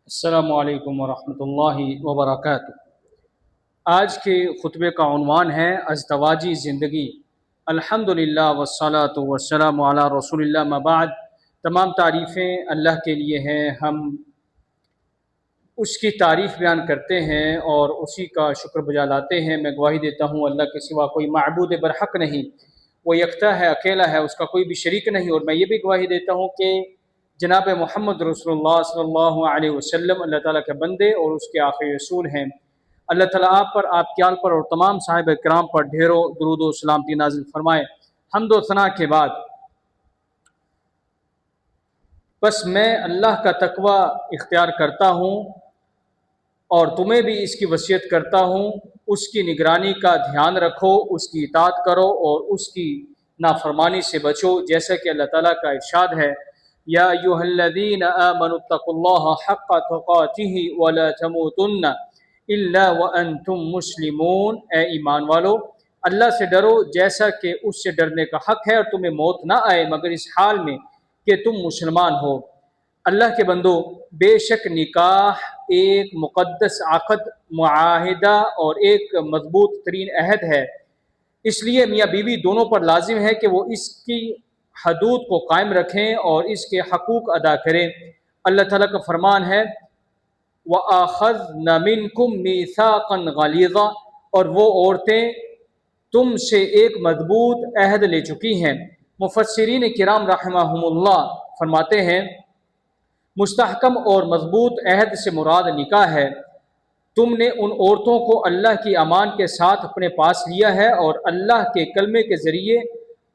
السلام علیکم ورحمۃ اللہ وبرکاتہ۔ آج کے خطبے کا عنوان ہے ازدواجی زندگی۔ الحمدللہ والصلاۃ والسلام علی رسول اللہ، ما بعد۔ تمام تعریفیں اللہ کے لیے ہیں، ہم اس کی تعریف بیان کرتے ہیں اور اسی کا شکر بجا لاتے ہیں۔ میں گواہی دیتا ہوں اللہ کے سوا کوئی معبود برحق نہیں، وہ یکتا ہے، اکیلا ہے، اس کا کوئی بھی شریک نہیں۔ اور میں یہ بھی گواہی دیتا ہوں کہ جناب محمد رسول اللہ صلی اللہ علیہ وسلم اللہ تعالیٰ کے بندے اور اس کے آخری رسول ہیں۔ اللہ تعالیٰ آپ پر، آپ کے آل پر اور تمام صحابہ کرام پر ڈھیروں درود و سلامتی نازل فرمائے۔ حمد و ثنا کے بعد بس میں اللہ کا تقوی اختیار کرتا ہوں اور تمہیں بھی اس کی وصیت کرتا ہوں، اس کی نگرانی کا دھیان رکھو، اس کی اطاعت کرو اور اس کی نافرمانی سے بچو، جیسا کہ اللہ تعالیٰ کا ارشاد ہے، یا ایھا الذین آمنوا اتقوا اللہ حق تقاتہ ولا تموتن الا وانتم مسلمون۔ اے ایمان والو، اللہ سے ڈرو جیسا کہ اس سے ڈرنے کا حق ہے، اور تمہیں موت نہ آئے مگر اس حال میں کہ تم مسلمان ہو۔ اللہ کے بندو، بے شک نکاح ایک مقدس عقد، معاہدہ اور ایک مضبوط ترین عہد ہے، اس لیے میاں بیوی دونوں پر لازم ہے کہ وہ اس کی حدود کو قائم رکھیں اور اس کے حقوق ادا کریں۔ اللہ تعالیٰ کا فرمان ہے، وَآخَذْنَ مِنْكُمْ مِيثَاقًا غَلِيظًا، اور وہ عورتیں تم سے ایک مضبوط عہد لے چکی ہیں۔ مفسرین کرام رحمہم اللہ فرماتے ہیں، مستحکم اور مضبوط عہد سے مراد نکاح ہے۔ تم نے ان عورتوں کو اللہ کی امان کے ساتھ اپنے پاس لیا ہے اور اللہ کے کلمے کے ذریعے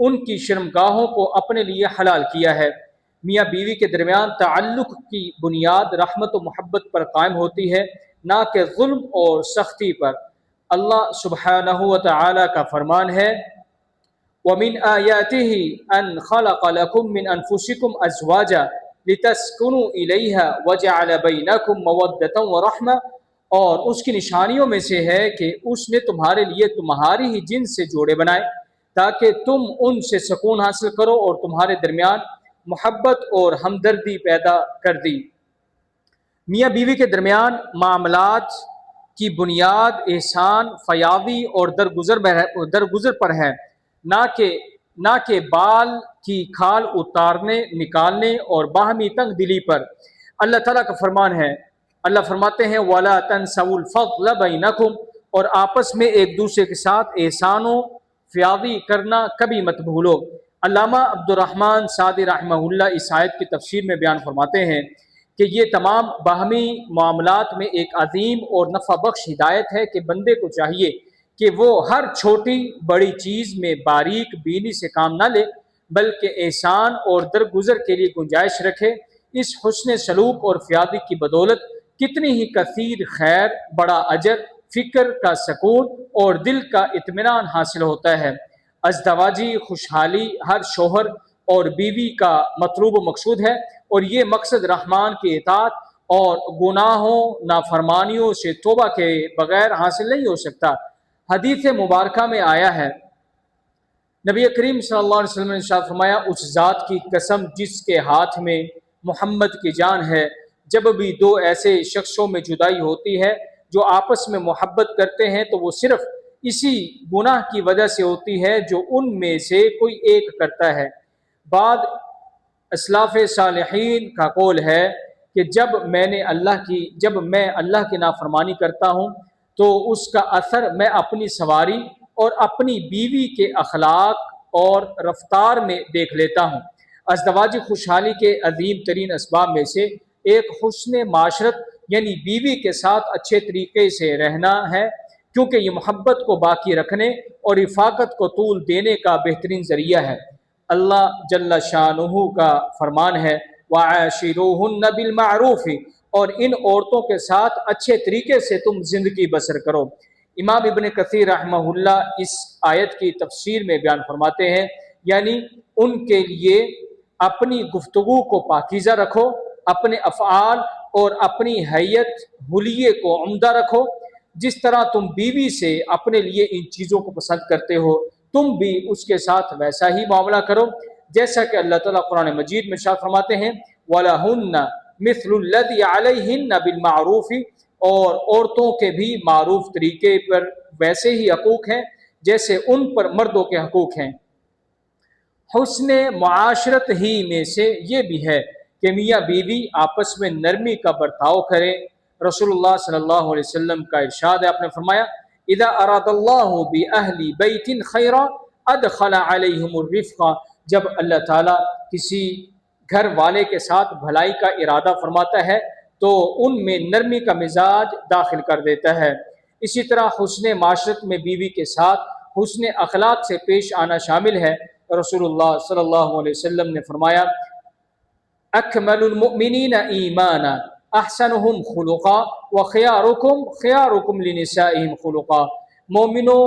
ان کی شرمگاہوں کو اپنے لیے حلال کیا ہے۔ میاں بیوی کے درمیان تعلق کی بنیاد رحمت و محبت پر قائم ہوتی ہے، نہ کہ ظلم اور سختی پر۔ اللہ سبحانہ و تعالی کا فرمان ہے، وَمِنْ آيَاتِهِ أَنْ خَلَقَ لَكُم مِّنْ أَنفُسِكُمْ أَزْوَاجًا لِتَسْكُنُوا إِلَيْهَا وَجَعَلَ بَيْنَكُم مَّوَدَّةً وَرَحْمَةً، اور اس کی نشانیوں میں سے ہے کہ اس نے تمہارے لیے تمہاری ہی جنس سے جوڑے بنائے تاکہ تم ان سے سکون حاصل کرو، اور تمہارے درمیان محبت اور ہمدردی پیدا کر دی۔ میاں بیوی کے درمیان معاملات کی بنیاد احسان، فیاضی اور درگزر پر ہے، نہ کہ بال کی کھال اتارنے، نکالنے اور باہمی تنگ دلی پر۔ اللہ تعالیٰ کا فرمان ہے، اللہ فرماتے ہیں، وَلَا تَنْسَوُا الْفَضْلَ بَيْنَكُمْ، اور آپس میں ایک دوسرے کے ساتھ احسان و فیاضی کرنا کبھی مت بھولو۔ علامہ عبدالرحمن سعدی رحمہ اللہ اس آیت کی تفسیر میں بیان فرماتے ہیں کہ یہ تمام باہمی معاملات میں ایک عظیم اور نفع بخش ہدایت ہے کہ بندے کو چاہیے کہ وہ ہر چھوٹی بڑی چیز میں باریک بینی سے کام نہ لے، بلکہ احسان اور درگزر کے لیے گنجائش رکھے۔ اس حسن سلوک اور فیاضی کی بدولت کتنی ہی کثیر خیر، بڑا اجر، فکر کا سکون اور دل کا اطمینان حاصل ہوتا ہے۔ ازدواجی خوشحالی ہر شوہر اور بیوی کا مطلوب و مقصود ہے، اور یہ مقصد رحمان کی اطاعت اور گناہوں نافرمانیوں سے توبہ کے بغیر حاصل نہیں ہو سکتا۔ حدیث مبارکہ میں آیا ہے، نبی کریم صلی اللہ علیہ وسلم نے ارشاد فرمایا، اس ذات کی قسم جس کے ہاتھ میں محمد کی جان ہے، جب بھی دو ایسے شخصوں میں جدائی ہوتی ہے جو آپس میں محبت کرتے ہیں تو وہ صرف اسی گناہ کی وجہ سے ہوتی ہے جو ان میں سے کوئی ایک کرتا ہے۔ بعد اسلاف صالحین کا قول ہے کہ جب میں اللہ کی نافرمانی کرتا ہوں تو اس کا اثر میں اپنی سواری اور اپنی بیوی کے اخلاق اور رفتار میں دیکھ لیتا ہوں۔ ازدواجی خوشحالی کے عظیم ترین اسباب میں سے ایک حسن معاشرت، یعنی بیوی کے ساتھ اچھے طریقے سے رہنا ہے، کیونکہ یہ محبت کو باقی رکھنے اور رفاقت کو طول دینے کا بہترین ذریعہ ہے۔ اللہ جل شانہ کا فرمان ہے، وَعَاشِرُوهُنَّ بِالْمَعْرُوفِ، اور ان عورتوں کے ساتھ اچھے طریقے سے تم زندگی بسر کرو۔ امام ابن کثیر رحمہ اللہ اس آیت کی تفسیر میں بیان فرماتے ہیں، یعنی ان کے لیے اپنی گفتگو کو پاکیزہ رکھو، اپنے افعال اور اپنی حیت حلیے کو عمدہ رکھو۔ جس طرح تم بیوی سے اپنے لیے ان چیزوں کو پسند کرتے ہو، تم بھی اس کے ساتھ ویسا ہی معاملہ کرو، جیسا کہ اللہ تعالیٰ قرآن مجید میں ارشاد فرماتے ہیں، وَلَهُنَّ مثل الذی علیہن بالمعروف، اور عورتوں کے بھی معروف طریقے پر ویسے ہی حقوق ہیں جیسے ان پر مردوں کے حقوق ہیں۔ حسن معاشرت ہی میں سے یہ بھی ہے کہ میاں بیوی آپس میں نرمی کا برتاؤ کریں۔ رسول اللہ صلی اللہ علیہ وسلم کا ارشاد ہے، آپ نے فرمایا اذا اراد اللہ باہل بیت خیرا ادخل علیہم الرفق، جب اللہ تعالیٰ کسی گھر والے کے ساتھ بھلائی کا ارادہ فرماتا ہے تو ان میں نرمی کا مزاج داخل کر دیتا ہے۔ اسی طرح حسن معاشرت میں بیوی کے ساتھ حسن اخلاق سے پیش آنا شامل ہے۔ رسول اللہ صلی اللہ علیہ وسلم نے فرمایا اکمل المؤمنین ایمانا احسنہم خلقا وخیارکم خیارکم لنسائہم خلقا، مومنوں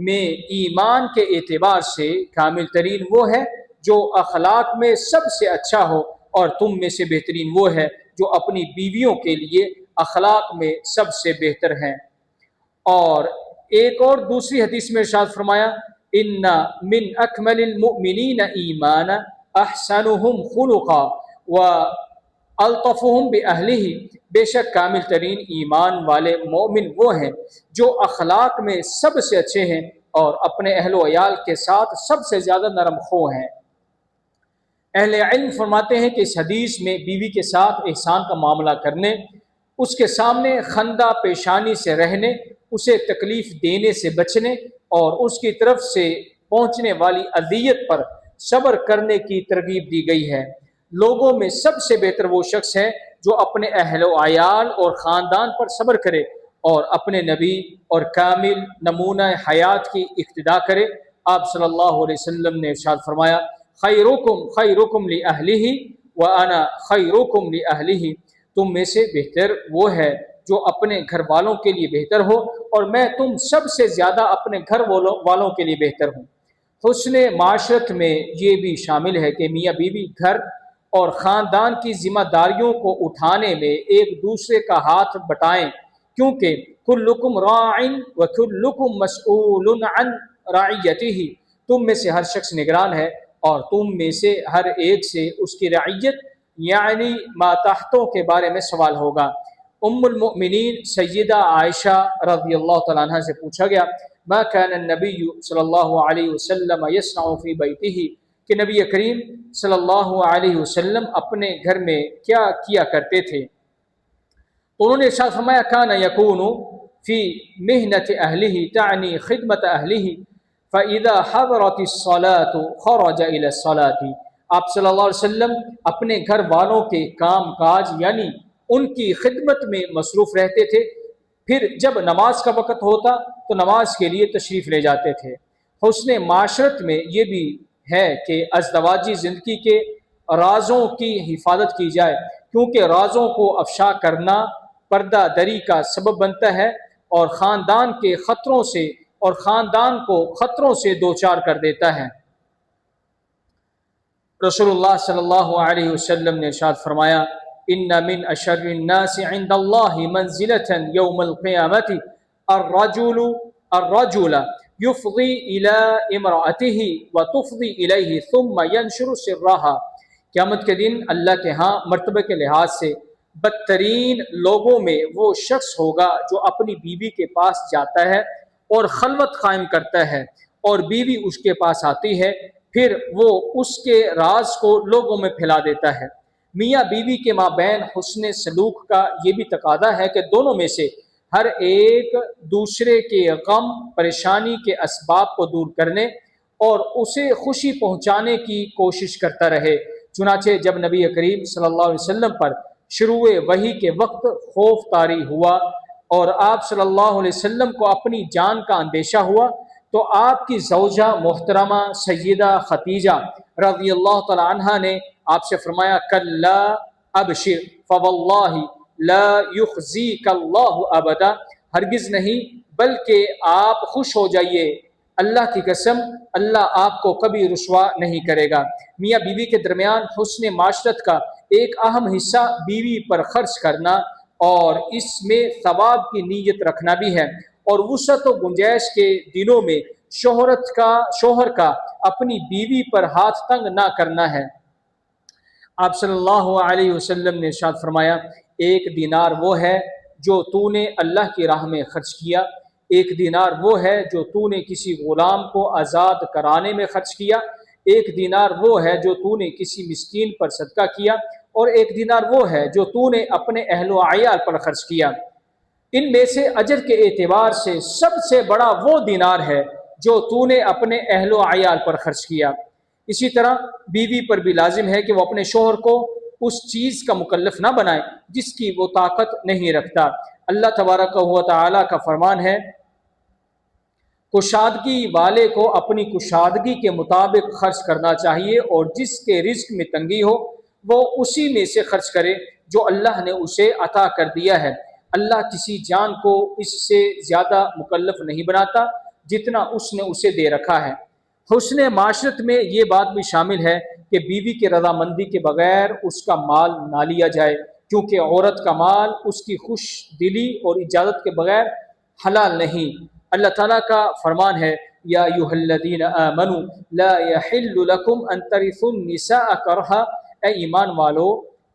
میں ایمان کے اعتبار سے کامل ترین وہ ہے جو اخلاق میں سب سے اچھا ہو، اور تم میں سے بہترین وہ ہے جو اپنی بیویوں کے لیے اخلاق میں سب سے بہتر ہیں۔ اور ایک اور دوسری حدیث میں ارشاد فرمایا ان من اکمل المؤمنین ایمانا احسنہم خلقا والطفہم باہلہ، بے شک کامل ترین ایمان والے مومن وہ ہیں جو اخلاق میں سب سے اچھے ہیں اور اپنے اہل و عیال کے ساتھ سب سے زیادہ نرم خو ہیں۔ اہل علم فرماتے ہیں کہ اس حدیث میں بیوی کے ساتھ احسان کا معاملہ کرنے، اس کے سامنے خندہ پیشانی سے رہنے، اسے تکلیف دینے سے بچنے اور اس کی طرف سے پہنچنے والی اذیت پر صبر کرنے کی ترغیب دی گئی ہے۔ لوگوں میں سب سے بہتر وہ شخص ہے جو اپنے اہل و عیال اور خاندان پر صبر کرے اور اپنے نبی اور کامل نمونہ حیات کی اقتدا کرے۔ آپ صلی اللہ علیہ وسلم نے ارشاد فرمایا خیرکم خیرکم لأہلہ وانا خیرکم لأہلہ، تم میں سے بہتر وہ ہے جو اپنے گھر والوں کے لیے بہتر ہو اور میں تم سب سے زیادہ اپنے گھر والوں کے لیے بہتر ہوں۔ حسن معاشرت میں یہ بھی شامل ہے کہ میاں بیوی گھر اور خاندان کی ذمہ داریوں کو اٹھانے میں ایک دوسرے کا ہاتھ بٹائیں، کیونکہ کلکم راع وکلکم مسئول عن رعیتہ، تم میں سے ہر شخص نگران ہے اور تم میں سے ہر ایک سے اس کی رعیت یعنی ماتحتوں کے بارے میں سوال ہوگا۔ ام المؤمنین سیدہ عائشہ رضی اللہ تعالیٰ عنہ سے پوچھا گیا ما کان النبی صلی اللہ علیہ وسلم یصنع فی بیتہ، کہ نبی کریم صلی اللہ علیہ وسلم اپنے گھر میں کیا کیا کرتے تھے؟ تو انہوں نے ارشاد فرمایا کان یکون فی محنت اہلہ تعنی خدمت اہلہ فاذا حضرت الصلاۃ خرج الی الصلاۃ، آپ صلی اللہ علیہ وسلم اپنے گھر والوں کے کام کاج یعنی ان کی خدمت میں مصروف رہتے تھے، پھر جب نماز کا وقت ہوتا تو نماز کے لیے تشریف لے جاتے تھے۔ حسن معاشرت میں یہ بھی ہے کہ ازدواجی زندگی کے رازوں کی حفاظت کی جائے، کیونکہ رازوں کو افشا کرنا پردہ دری کا سبب بنتا ہے اور خاندان کے خطروں سے اور خاندان کو خطروں سے دوچار کر دیتا ہے۔ رسول اللہ صلی اللہ علیہ وسلم نے ارشاد فرمایا ان من اشر الناس عند اللہ منزلۃ یوم القیامۃ الرجل یفضی الی امرأتہ وتفضی الیہ ثم ینشر سرها، قیامت کے دن اللہ کے ہاں مرتبہ کے لحاظ سے بدترین لوگوں میں وہ شخص ہوگا جو اپنی بیوی کے پاس جاتا ہے اور خلوت قائم کرتا ہے اور بیوی اس کے پاس آتی ہے، پھر وہ اس کے راز کو لوگوں میں پھیلا دیتا ہے۔ میاں بیوی کے مابین حسن سلوک کا یہ بھی تقاضا ہے کہ دونوں میں سے ہر ایک دوسرے کے غم پریشانی کے اسباب کو دور کرنے اور اسے خوشی پہنچانے کی کوشش کرتا رہے۔ چنانچہ جب نبی کریم صلی اللہ علیہ وسلم پر شروع وحی کے وقت خوف طاری ہوا اور آپ صلی اللہ علیہ وسلم کو اپنی جان کا اندیشہ ہوا تو آپ کی زوجہ محترمہ سیدہ خدیجہ رضی اللہ تعالی عنہا نے آپ سے فرمایا کلا ابشر فواللہ لا یخزیک اللہ ابدا، ہرگز نہیں بلکہ آپ خوش ہو جائیے، اللہ کی قسم اللہ آپ کو کبھی رسوا نہیں کرے گا۔ میاں بیوی کے درمیان حسن معاشرت کا ایک اہم حصہ بیوی پر خرچ کرنا اور اس میں ثواب کی نیت رکھنا بھی ہے، اور وسعت و گنجائش کے دنوں میں شوہر کا اپنی بیوی پر ہاتھ تنگ نہ کرنا ہے۔ آپ صلی اللہ علیہ وسلم نے ارشاد فرمایا ایک دینار وہ ہے جو تو نے اللہ کی راہ میں خرچ کیا، ایک دینار وہ ہے جو تو نے کسی غلام کو آزاد کرانے میں خرچ کیا، ایک دینار وہ ہے جو تو نے کسی مسکین پر صدقہ کیا، اور ایک دینار وہ ہے جو تو نے اپنے اہل و عیال پر خرچ کیا۔ ان میں سے اجر کے اعتبار سے سب سے بڑا وہ دینار ہے جو تو نے اپنے اہل و عیال پر خرچ کیا۔ اسی طرح بیوی پر بھی لازم ہے کہ وہ اپنے شوہر کو اس چیز کا مکلف نہ بنائے جس کی وہ طاقت نہیں رکھتا۔ اللہ تبارک و تعالی کا فرمان ہے، کشادگی والے کو اپنی کشادگی کے مطابق خرچ کرنا چاہیے، اور جس کے رزق میں تنگی ہو وہ اسی میں سے خرچ کرے جو اللہ نے اسے عطا کر دیا ہے۔ اللہ کسی جان کو اس سے زیادہ مکلف نہیں بناتا جتنا اس نے اسے دے رکھا ہے۔ حسن معاشرت میں یہ بات بھی شامل ہے کہ بیوی کی رضامندی کے بغیر اس کا مال نہ لیا جائے، کیونکہ عورت کا مال اس کی خوش دلی اور اجازت کے بغیر حلال نہیں۔ اللہ تعالیٰ کا فرمان ہے، یا ایھا الذین آمنوا لا یحل لکم ان ترثوا النساء کرہا، اے ایمان والو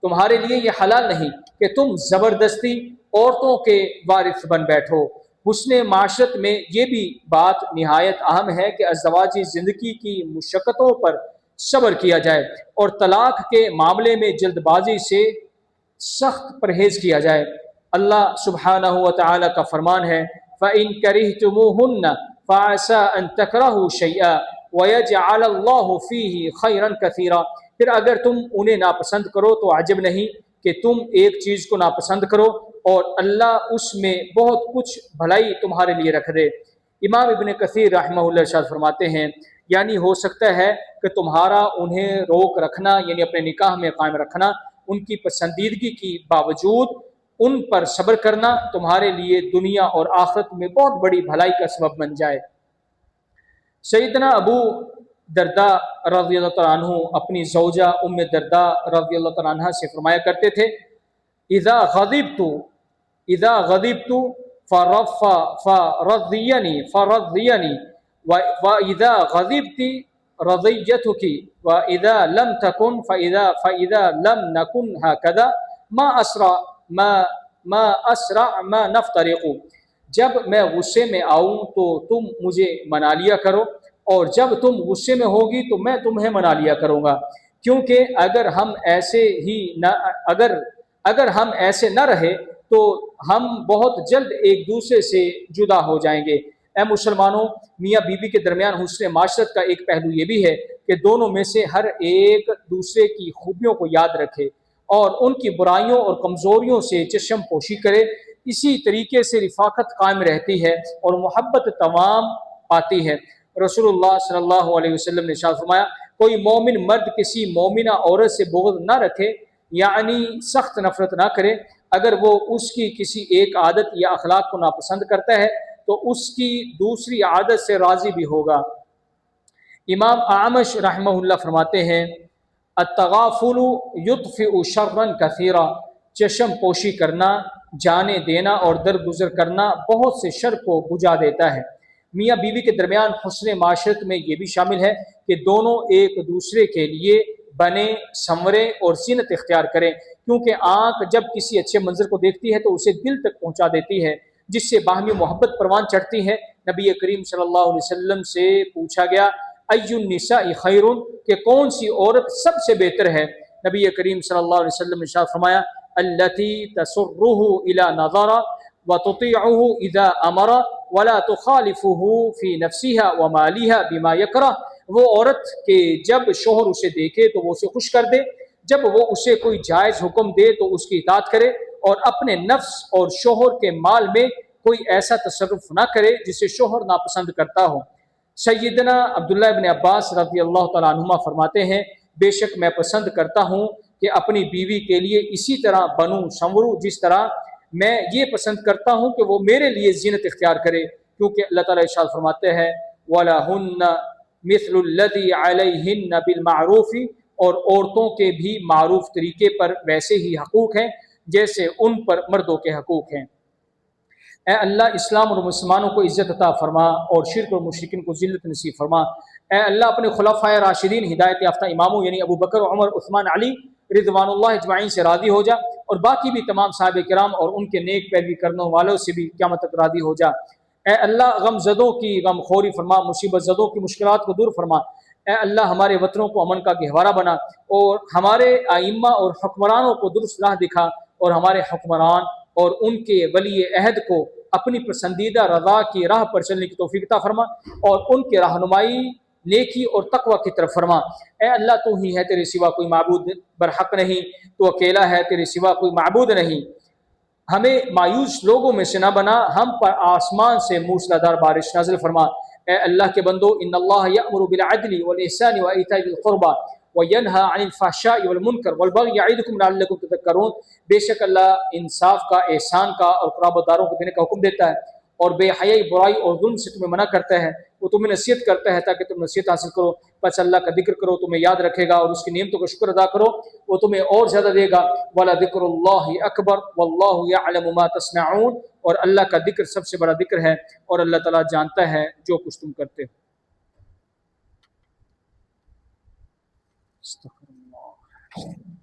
تمہارے لیے یہ حلال نہیں کہ تم زبردستی عورتوں کے وارث بن بیٹھو۔ حسن معاشرت میں یہ بھی بات نہایت اہم ہے کہ ازدواجی زندگی کی مشقتوں پر صبر کیا جائے اور طلاق کے معاملے میں جلد بازی سے سخت پرہیز کیا جائے۔ اللہ سبحانہ و تعالی کا فرمان ہے، فَإِن كَرِهْتُمُوهُنَّ فَعَسَىٰ أَن تَكْرَهُوا شَيْئًا وَيَجْعَلَ اللَّهُ فِيهِ خَيْرًا كَثِيرًا، پھر اگر تم انہیں ناپسند کرو تو عجب نہیں کہ تم ایک چیز کو ناپسند کرو اور اللہ اس میں بہت کچھ بھلائی تمہارے لیے رکھ دے۔ امام ابن کثیر رحمہ اللہ ارشاد فرماتے ہیں، یعنی ہو سکتا ہے کہ تمہارا انہیں روک رکھنا، یعنی اپنے نکاح میں قائم رکھنا، ان کی پسندیدگی کی باوجود ان پر صبر کرنا تمہارے لیے دنیا اور آخرت میں بہت بڑی بھلائی کا سبب بن جائے۔ سیدنا ابو درداء رضی اللہ تعالیٰ عنہ اپنی زوجہ ام درداء رضی اللہ تعالیٰ عنہ سے فرمایا کرتے تھے، اذا غضبت فرضینی واذا غضبت رضیتک واذا لم تکن فاذا لم نکن هكذا ما اسرع ما نفترق، جب میں غصے میں آؤں تو تم مجھے منا لیا کرو، اور جب تم غصے میں ہوگی تو میں تمہیں منا لیا کروں گا، کیونکہ اگر ہم ایسے نہ رہے تو ہم بہت جلد ایک دوسرے سے جدا ہو جائیں گے۔ اے مسلمانوں، میاں بیوی کے درمیان حسن معاشرت کا ایک پہلو یہ بھی ہے کہ دونوں میں سے ہر ایک دوسرے کی خوبیوں کو یاد رکھے اور ان کی برائیوں اور کمزوریوں سے چشم پوشی کرے۔ اسی طریقے سے رفاقت قائم رہتی ہے اور محبت تمام پاتی ہے۔ رسول اللہ صلی اللہ علیہ وسلم نے ارشاد فرمایا، کوئی مومن مرد کسی مومنہ عورت سے بغض نہ رکھے، یعنی سخت نفرت نہ کرے، اگر وہ اس کی کسی ایک عادت یا اخلاق کو ناپسند کرتا ہے تو اس کی دوسری عادت سے راضی بھی ہوگا۔ امام اعمش رحمہ اللہ فرماتے ہیں، التغافل یطفئ شرا کثیرا، چشم پوشی کرنا، جانے دینا اور درگزر کرنا بہت سے شر کو بجھا دیتا ہے۔ میاں بیوی کے درمیان حسن معاشرت میں یہ بھی شامل ہے کہ دونوں ایک دوسرے کے لیے بنے، سنورے اور زینت اختیار کریں، کیونکہ آنکھ جب کسی اچھے منظر کو دیکھتی ہے تو اسے دل تک پہنچا دیتی ہے، جس سے باہمی محبت پروان چڑھتی ہے۔ نبی کریم صلی اللہ علیہ وسلم سے پوچھا گیا، ای النساء خیر، کہ کون سی عورت سب سے بہتر ہے؟ نبی کریم صلی اللہ علیہ وسلم نے ارشاد فرمایا، التی تسرہ اذا نظر وتطیعہ اذا امر ولا تخالفہ فی نفسها ومالها بما یکرہ، وہ عورت کہ جب شوہر اسے دیکھے تو وہ اسے خوش کر دے، جب وہ اسے کوئی جائز حکم دے تو اس کی اطاعت کرے، اور اپنے نفس اور شوہر کے مال میں کوئی ایسا تصرف نہ کرے جسے شوہر ناپسند کرتا ہو۔ سیدنا عبداللہ ابن عباس رضی اللہ تعالیٰ عنہما فرماتے ہیں، بے شک میں پسند کرتا ہوں کہ اپنی بیوی کے لیے اسی طرح بنوں سنوروں جس طرح میں یہ پسند کرتا ہوں کہ وہ میرے لیے زینت اختیار کرے، کیونکہ اللہ تعالیٰ ارشاد فرماتے ہیں، وَلَهُنَّ مِثْلُ الَّذِي عَلَيْهِنَّ بِالْمَعْرُوفِ، اور عورتوں کے بھی معروف طریقے پر ویسے ہی حقوق ہیں جیسے ان پر مردوں کے حقوق ہیں۔ اے اللہ اسلام اور مسلمانوں کو عزت عطا فرما اور شرک اور مشرکین کو ذلت نصیب فرما۔ اے اللہ اپنے خلفائے راشدین ہدایت یافتہ اماموں یعنی ابو بکر، عمر، عثمان، علی رضوانullah اجمعین سے راضی ہو جا، اور باقی بھی تمام صحابہ کرام اور ان کے نیک پیروی کرنے والوں سے بھی قیامت تک راضی ہو جا۔ اے اللہ غم زدوں کی غم خوری فرما، مصیبت زدوں کی مشکلات کو دور فرما۔ اے اللہ ہمارے وطنوں کو امن کا گہوارہ بنا، اور ہمارے ائمہ اور حکمرانوں کو درست راہ دکھا، اور ہمارے حکمران اور ان کے ولی عہد کو اپنی پسندیدہ رضا کی راہ پر چلنے کی توفیق عطا فرما، اور ان کے رہنمائی نیکی اور تقوی کی طرف فرما۔ اے اللہ تو ہی ہے، تیرے سوا کوئی معبود برحق نہیں، تو اکیلا ہے، تیرے سوا کوئی معبود نہیں۔ ہمیں مایوس لوگوں میں سے نہ بنا، ہم پر آسمان سے موسلادھار بارش نازل فرما۔ اے اللہ کے بندو، ان اللہ یأمر بالعدل والاحسان وایتاء ذی القربى وینہی عن الفحشاء والمنکر والبغی یعظکم لعلکم تذکرون۔ بے شک اللہ انصاف کا، احسان کا اور قرابت داروں کو دینے کا حکم دیتا ہے، اور بے حیائی، برائی اور ظلم سے تمہیں منع کرتا ہے۔ وہ تمہیں نصیحت کرتا ہے تاکہ تم نصیحت حاصل کرو۔ پس اللہ کا ذکر کرو، تمہیں یاد رکھے گا، اور اس کی نعمتوں کا شکر ادا کرو، وہ تمہیں اور زیادہ دے گا۔ وَلَذِكْرُ اللَّهِ أَكْبَرُ وَاللَّهُ يَعْلَمُ مَا تَصْنَعُونَ۔ اور اللہ کا ذکر سب سے بڑا ذکر ہے، اور اللہ تعالیٰ جانتا ہے جو کچھ تم کرتے ہو۔ استغفر اللہ۔